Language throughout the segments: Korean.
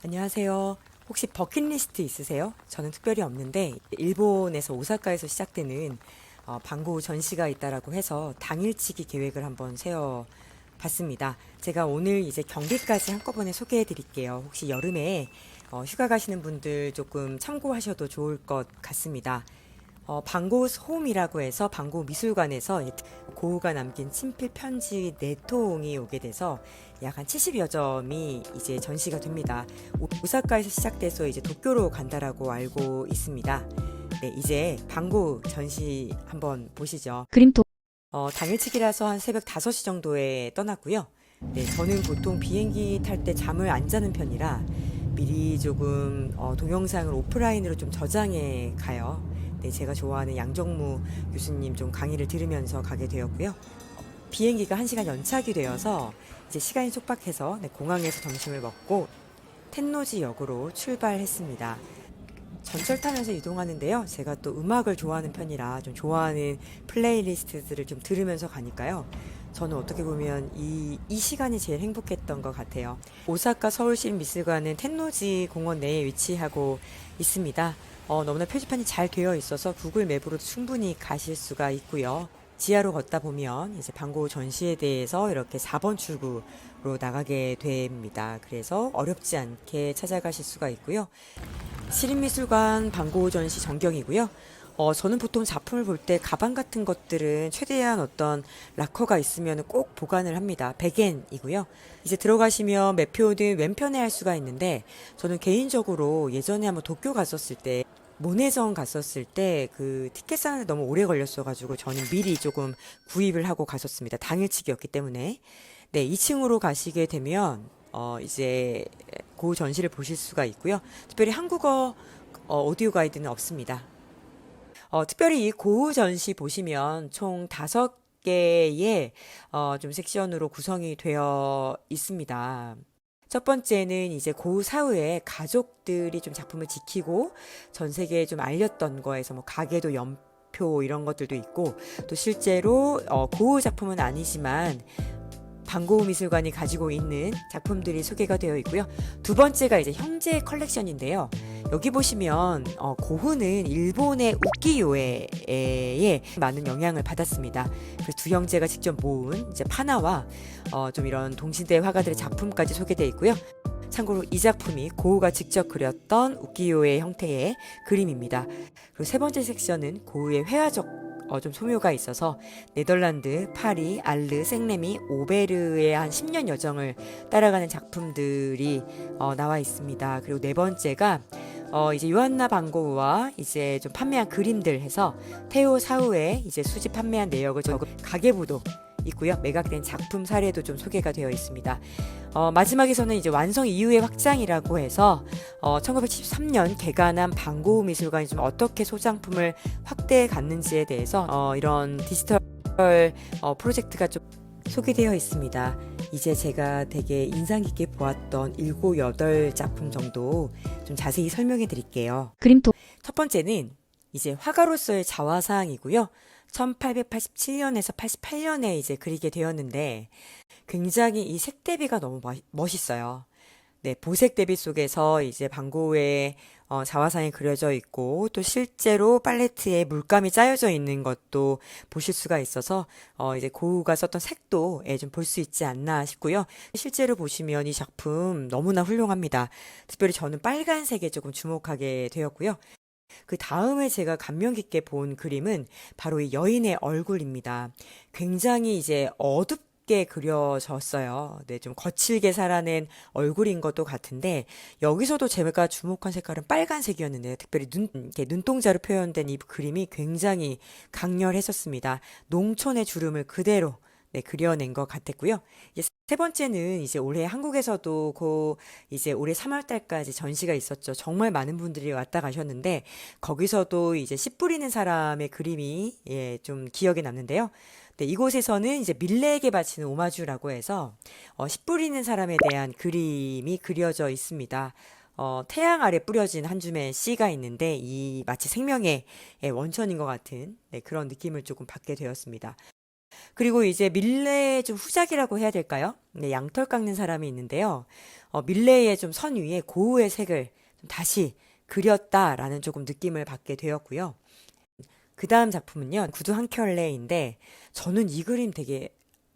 안녕하세요. 혹시 버킷리스트 있으세요? 저는 특별히 없는데 일본에서 오사카에서 시작되는 방구 전시가 있다라고 해서 당일치기 계획을 한번 세워 봤습니다. 제가 오늘 이제 경비까지 한꺼번에 소개해 드릴게요. 혹시 여름에 휴가 가시는 분들 조금 참고하셔도 좋을 것 같습니다. 방고 홈이라고 해서 방고 미술관에서 고우가 남긴 친필 편지 4통이 오게 돼서 약 한 70여 점이 이제 전시가 됩니다. 오사카에서 시작돼서 이제 도쿄로 간다라고 알고 있습니다. 네, 이제 방고 전시 한번 보시죠. 그림토 당일치기라서 한 새벽 5시 정도에 떠났고요. 네, 저는 보통 비행기 탈 때 잠을 안 자는 편이라 미리 조금 동영상을 오프라인으로 좀 저장해 가요. 네, 제가 좋아하는 양정무 교수님 좀 강의를 들으면서 가게 되었고요. 비행기가 1시간 연착이 되어서 이제 시간이 촉박해서 네, 공항에서 점심을 먹고 텐노지 역으로 출발했습니다. 전철 타면서 이동하는데요. 제가 또 음악을 좋아하는 편이라 좀 좋아하는 플레이리스트들을 좀 들으면서 가니까요. 저는 어떻게 보면 이 시간이 제일 행복했던 것 같아요. 오사카 서울시립미술관은 텐노지 공원 내에 위치하고 있습니다. 너무나 표지판이 잘 되어 있어서 구글 맵으로도 충분히 가실 수가 있고요. 지하로 걷다 보면 이제 방고 전시에 대해서 이렇게 4번 출구로 나가게 됩니다. 그래서 어렵지 않게 찾아가실 수가 있고요. 시립미술관 방고 전시 전경이고요. 저는 보통 작품을 볼 때 가방 같은 것들은 최대한 어떤 락커가 있으면 꼭 보관을 합니다. 백엔이고요. 이제 들어가시면 매표는 왼편에 할 수가 있는데 저는 개인적으로 예전에 한번 도쿄 갔었을 때 모내전 갔었을 때 그 티켓 사는데 너무 오래 걸렸어가지고 저는 미리 조금 구입을 하고 갔었습니다. 당일치기였기 때문에. 네, 2층으로 가시게 되면 이제 그 전시를 보실 수가 있고요. 특별히 한국어 오디오 가이드는 없습니다. 특별히 이 고우 전시 보시면 총 5개의 좀 섹션으로 구성이 되어 있습니다. 첫 번째는 이제 고우 사후에 가족들이 좀 작품을 지키고 전 세계에 좀 알렸던 거에서 뭐 가게도 연표 이런 것들도 있고 또 실제로 고우 작품은 아니지만 방고우 미술관이 가지고 있는 작품들이 소개가 되어 있고요. 두 번째가 이제 형제 컬렉션인데요. 여기 보시면 고흐는 일본의 우키요에에 많은 영향을 받았습니다. 그래서 두 형제가 직접 모은 이제 파나와 좀 이런 동시대 화가들의 작품까지 소개되어 있고요. 참고로 이 작품이 고흐가 직접 그렸던 우키요의 형태의 그림입니다. 그리고 세 번째 섹션은 고흐의 회화적 좀 소묘가 있어서 네덜란드, 파리, 알르, 생레미, 오베르의 한 10년 여정을 따라가는 작품들이 나와 있습니다. 그리고 네 번째가 이제 요한나 방고우와 이제 좀 판매한 그림들 해서 테오 사후에 이제 수집 판매한 내역을 적은 가계부도 있고요. 매각된 작품 사례도 좀 소개가 되어 있습니다. 마지막에서는 이제 완성 이후의 확장이라고 해서 1973년 개관한 방고우 미술관이 좀 어떻게 소장품을 확대해 갔는지에 대해서 이런 디지털 프로젝트가 좀 소개되어 있습니다. 이제 제가 되게 인상 깊게 보았던 7, 8작품 정도 좀 자세히 설명해 드릴게요. 그림토 첫 번째는 이제 화가로서의 자화상이고요. 1887년에서 88년에 이제 그리게 되었는데 굉장히 이 색 대비가 너무 멋있어요. 네, 보색 대비 속에서 이제 방고우의 자화상이 그려져 있고 또 실제로 팔레트에 물감이 짜여져 있는 것도 보실 수가 있어서 이제 고우가 썼던 색도 좀 볼 수 있지 않나 싶고요. 실제로 보시면 이 작품 너무나 훌륭합니다. 특별히 저는 빨간색에 조금 주목하게 되었고요. 그 다음에 제가 감명 깊게 본 그림은 바로 이 여인의 얼굴입니다. 굉장히 이제 어둡게 그려졌어요. 네, 좀 거칠게 살아낸 얼굴인 것도 같은데 여기서도 제가 주목한 색깔은 빨간색이었는데 특별히 이렇게 눈동자로 표현된 이 그림이 굉장히 강렬했었습니다. 농촌의 주름을 그대로 네, 그려낸 것 같았고요. 이제 세 번째는 이제 올해 한국에서도 이제 올해 3월 달까지 전시가 있었죠. 정말 많은 분들이 왔다 가셨는데 거기서도 이제 씨 뿌리는 사람의 그림이 좀 기억에 남는데요. 네, 이곳에서는 이제 밀레에게 바치는 오마주라고 해서 씨 뿌리는 사람에 대한 그림이 그려져 있습니다. 태양 아래 뿌려진 한 줌의 씨가 있는데 이 마치 생명의 원천인 것 같은 네, 그런 느낌을 조금 받게 되었습니다. 그리고 이제 밀레 좀 후작이라고 해야 될까요? 네, 양털 깎는 사람이 있는데요. 밀레의 좀 선 위에 고우의 색을 좀 다시 그렸다라는 조금 느낌을 받게 되었고요. 그 다음 작품은요, 구두 한 켤레인데, 저는 이 그림 되게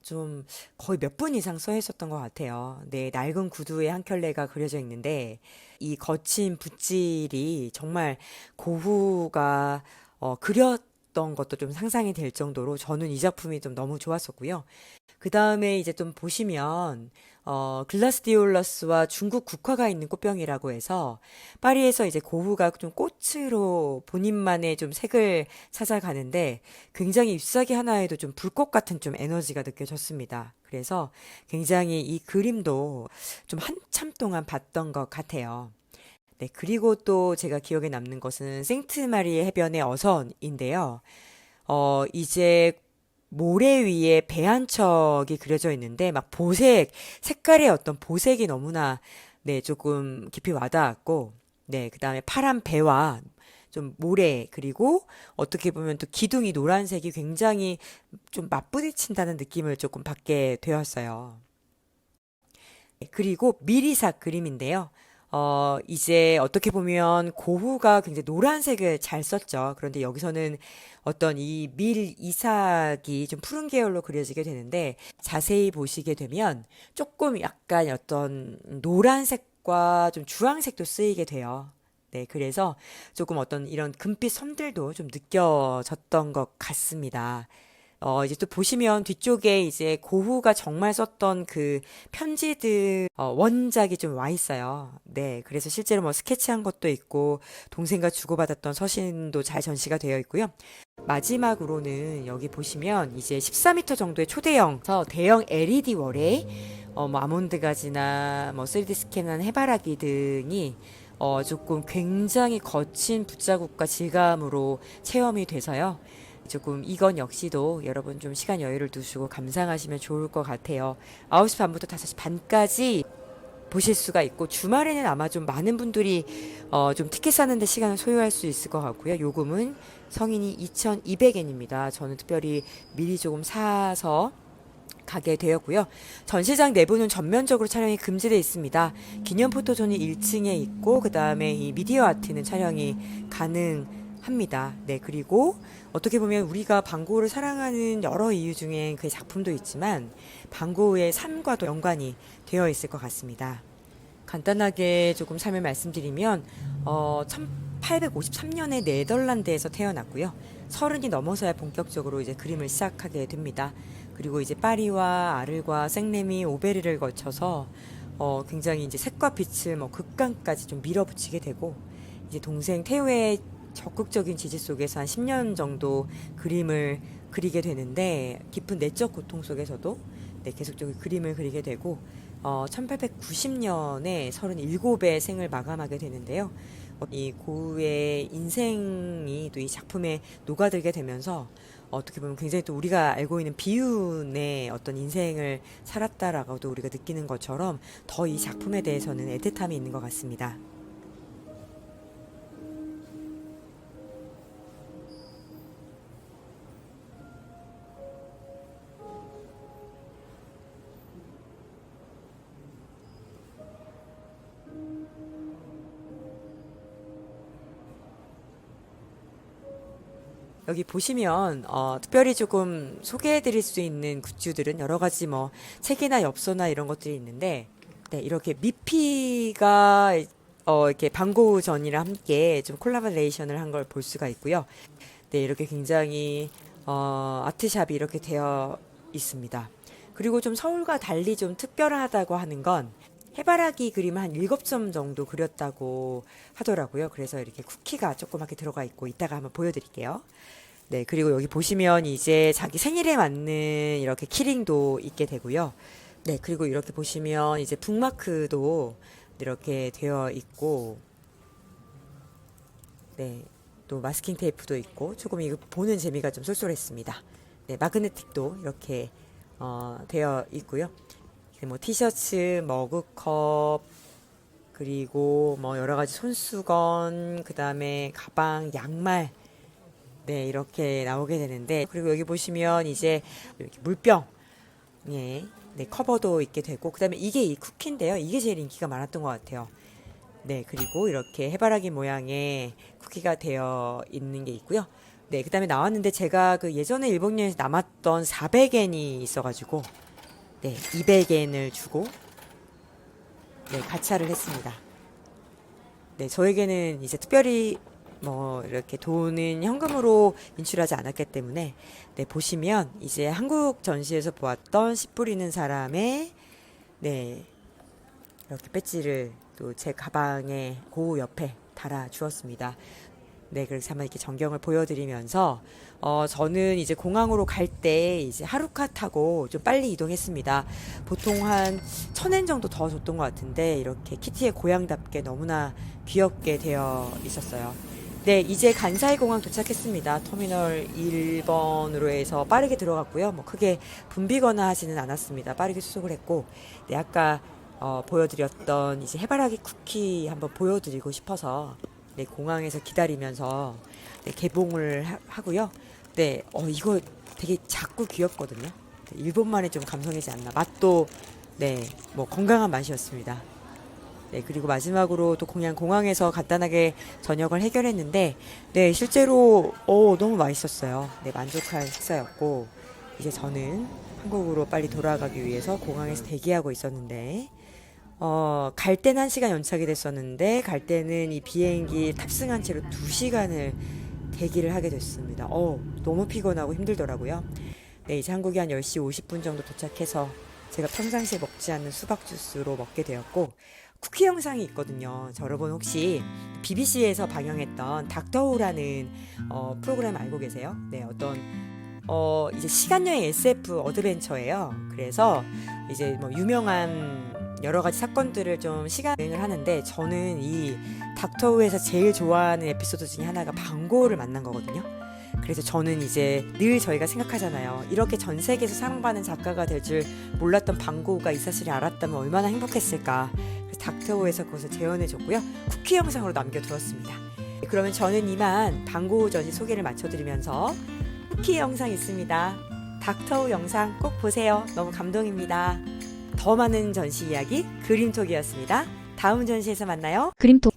좀 거의 몇 분 이상 써 있었던 것 같아요. 네, 낡은 구두에 한 켤레가 그려져 있는데, 이 거친 붓질이 정말 고흐가 그렸던 것도 좀 상상이 될 정도로 저는 이 작품이 좀 너무 좋았었고요. 그 다음에 이제 좀 보시면, 글라스디올러스와 중국 국화가 있는 꽃병이라고 해서, 파리에서 이제 고흐가 좀 꽃으로 본인만의 좀 색을 찾아가는데, 굉장히 잎사귀 하나에도 좀 불꽃 같은 좀 에너지가 느껴졌습니다. 그래서 굉장히 이 그림도 좀 한참 동안 봤던 것 같아요. 네, 그리고 또 제가 기억에 남는 것은 생트 마리의 해변의 어선인데요. 이제 모래 위에 배 한 척이 그려져 있는데 막 보색, 색깔의 어떤 보색이 너무나 네, 조금 깊이 와닿았고 네, 그다음에 파란 배와 좀 모래 그리고 어떻게 보면 또 기둥이 노란색이 굉장히 좀 맞부딪힌다는 느낌을 조금 받게 되었어요. 그리고 미리삭 그림인데요. 이제 어떻게 보면 고흐가 굉장히 노란색을 잘 썼죠. 그런데 여기서는 어떤 이 밀 이삭이 좀 푸른 계열로 그려지게 되는데 자세히 보시게 되면 조금 약간 어떤 노란색과 좀 주황색도 쓰이게 돼요. 네, 그래서 조금 어떤 이런 금빛 선들도 좀 느껴졌던 것 같습니다. 이제 또 보시면 뒤쪽에 이제 고흐가 정말 썼던 그 편지들, 원작이 좀 와 있어요. 네. 그래서 실제로 뭐 스케치한 것도 있고, 동생과 주고받았던 서신도 잘 전시가 되어 있고요. 마지막으로는 여기 보시면 이제 14m 정도의 초대형, 대형 LED 월에, 뭐 아몬드 가지나 뭐 3D 스캔한 해바라기 등이 조금 굉장히 거친 붓자국과 질감으로 체험이 돼서요. 조금 이건 역시도 여러분 좀 시간 여유를 두시고 감상하시면 좋을 것 같아요. 9시 반부터 5시 반까지 보실 수가 있고 주말에는 아마 좀 많은 분들이 좀 티켓 사는데 시간을 소요할 수 있을 것 같고요. 요금은 성인이 2,200엔입니다. 저는 특별히 미리 조금 사서 가게 되었고요. 전시장 내부는 전면적으로 촬영이 금지되어 있습니다. 기념 포토존이 1층에 있고 그 다음에 이 미디어 아트는 촬영이 가능합니다. 네, 그리고 어떻게 보면 우리가 방고를 사랑하는 여러 이유 중에 그 작품도 있지만 방고의 삶과도 연관이 되어 있을 것 같습니다. 간단하게 조금 삶을 말씀드리면 1853년에 네덜란드에서 태어났고요. 서른이 넘어서야 본격적으로 이제 그림을 시작하게 됩니다. 그리고 이제 파리와 아를과 생레미, 오베르를 거쳐서 굉장히 이제 색과 빛을 뭐 극강까지 좀 밀어붙이게 되고 이제 동생 태우의 적극적인 지지 속에서 한 10년 정도 그림을 그리게 되는데 깊은 내적 고통 속에서도 네, 계속적으로 그림을 그리게 되고 1890년에 37의 생을 마감하게 되는데요. 이 고흐의 인생이 또 이 작품에 녹아들게 되면서 어떻게 보면 굉장히 또 우리가 알고 있는 비운의 어떤 인생을 살았다라고도 우리가 느끼는 것처럼 더 이 작품에 대해서는 애틋함이 있는 것 같습니다. 여기 보시면 특별히 조금 소개해드릴 수 있는 굿즈들은 여러 가지 뭐 책이나 엽서나 이런 것들이 있는데 네, 이렇게 미피가 이렇게 방고 전이랑 함께 좀 콜라보레이션을 한 걸 볼 수가 있고요. 네, 이렇게 굉장히 아트샵이 이렇게 되어 있습니다. 그리고 좀 서울과 달리 좀 특별하다고 하는 건 해바라기 그림 한 7점 정도 그렸다고 하더라고요. 그래서 이렇게 쿠키가 조그맣게 들어가 있고 이따가 한번 보여드릴게요. 네, 그리고 여기 보시면 이제 자기 생일에 맞는 이렇게 키링도 있게 되고요. 네, 그리고 이렇게 보시면 이제 북마크도 이렇게 되어 있고, 네, 또 마스킹 테이프도 있고, 조금 이거 보는 재미가 좀 쏠쏠했습니다. 네, 마그네틱도 이렇게 되어 있고요. 뭐 티셔츠, 머그컵, 그리고 뭐 여러 가지 손수건, 그 다음에 가방, 양말, 네, 이렇게 나오게 되는데, 그리고 여기 보시면 이제 이렇게 물병, 예, 네, 커버도 있게 되고, 그 다음에 이게 이 쿠키인데요. 이게 제일 인기가 많았던 것 같아요. 네, 그리고 이렇게 해바라기 모양의 쿠키가 되어 있는 게 있고요. 네, 그 다음에 나왔는데 제가 그 예전에 일본 여행에서 남았던 400엔이 있어가지고, 네, 200엔을 주고, 네, 가차를 했습니다. 네, 저에게는 이제 특별히 뭐 이렇게 돈은 현금으로 인출하지 않았기 때문에 네, 보시면 이제 한국 전시에서 보았던 씨 뿌리는 사람의 네, 이렇게 배지를 또 제 가방에 그 옆에 달아 주었습니다. 네, 그래서 한번 이렇게 전경을 보여드리면서 저는 이제 공항으로 갈 때 이제 하루카 타고 좀 빨리 이동했습니다. 보통 한 1000엔 정도 더 줬던 것 같은데 이렇게 키티의 고향답게 너무나 귀엽게 되어 있었어요. 네, 이제 간사이 공항 도착했습니다. 터미널 1번으로 해서 빠르게 들어갔고요. 뭐 크게 붐비거나 하지는 않았습니다. 빠르게 수속을 했고, 네, 아까 보여드렸던 이제 해바라기 쿠키 한번 보여드리고 싶어서 네, 공항에서 기다리면서 네, 개봉을 하고요. 네, 이거 되게 작고 귀엽거든요. 네, 일본만의 좀 감성이지 않나. 맛도 네, 뭐 건강한 맛이었습니다. 네, 그리고 마지막으로 또 그냥 공항에서 간단하게 저녁을 해결했는데, 네, 실제로, 너무 맛있었어요. 네, 만족한 식사였고, 이제 저는 한국으로 빨리 돌아가기 위해서 공항에서 대기하고 있었는데, 갈 때는 1시간 연착이 됐었는데, 갈 때는 이 비행기 탑승한 채로 2시간을 대기를 하게 됐습니다. 너무 피곤하고 힘들더라고요. 네, 이제 한국에 한 10시 50분 정도 도착해서 제가 평상시에 먹지 않는 수박 주스로 먹게 되었고, 쿠키 영상이 있거든요. 저 여러분 혹시 BBC에서 방영했던 닥터우라는 프로그램 알고 계세요? 네, 어떤 이제 시간여행 SF 어드벤처예요. 그래서 이제 뭐 유명한 여러 가지 사건들을 좀 시간 여행을 하는데 저는 이 닥터우에서 제일 좋아하는 에피소드 중에 하나가 방고를 만난 거거든요. 그래서 저는 이제 늘 저희가 생각하잖아요. 이렇게 전 세계에서 사랑받는 작가가 될 줄 몰랐던 방고가 이 사실을 알았다면 얼마나 행복했을까. 그래서 닥터우에서 그것을 재현해줬고요. 쿠키 영상으로 남겨두었습니다. 그러면 저는 이만 방고 전시 소개를 마쳐드리면서 쿠키 영상 있습니다. 닥터우 영상 꼭 보세요. 너무 감동입니다. 더 많은 전시 이야기 그림톡이었습니다. 다음 전시에서 만나요. 그림톡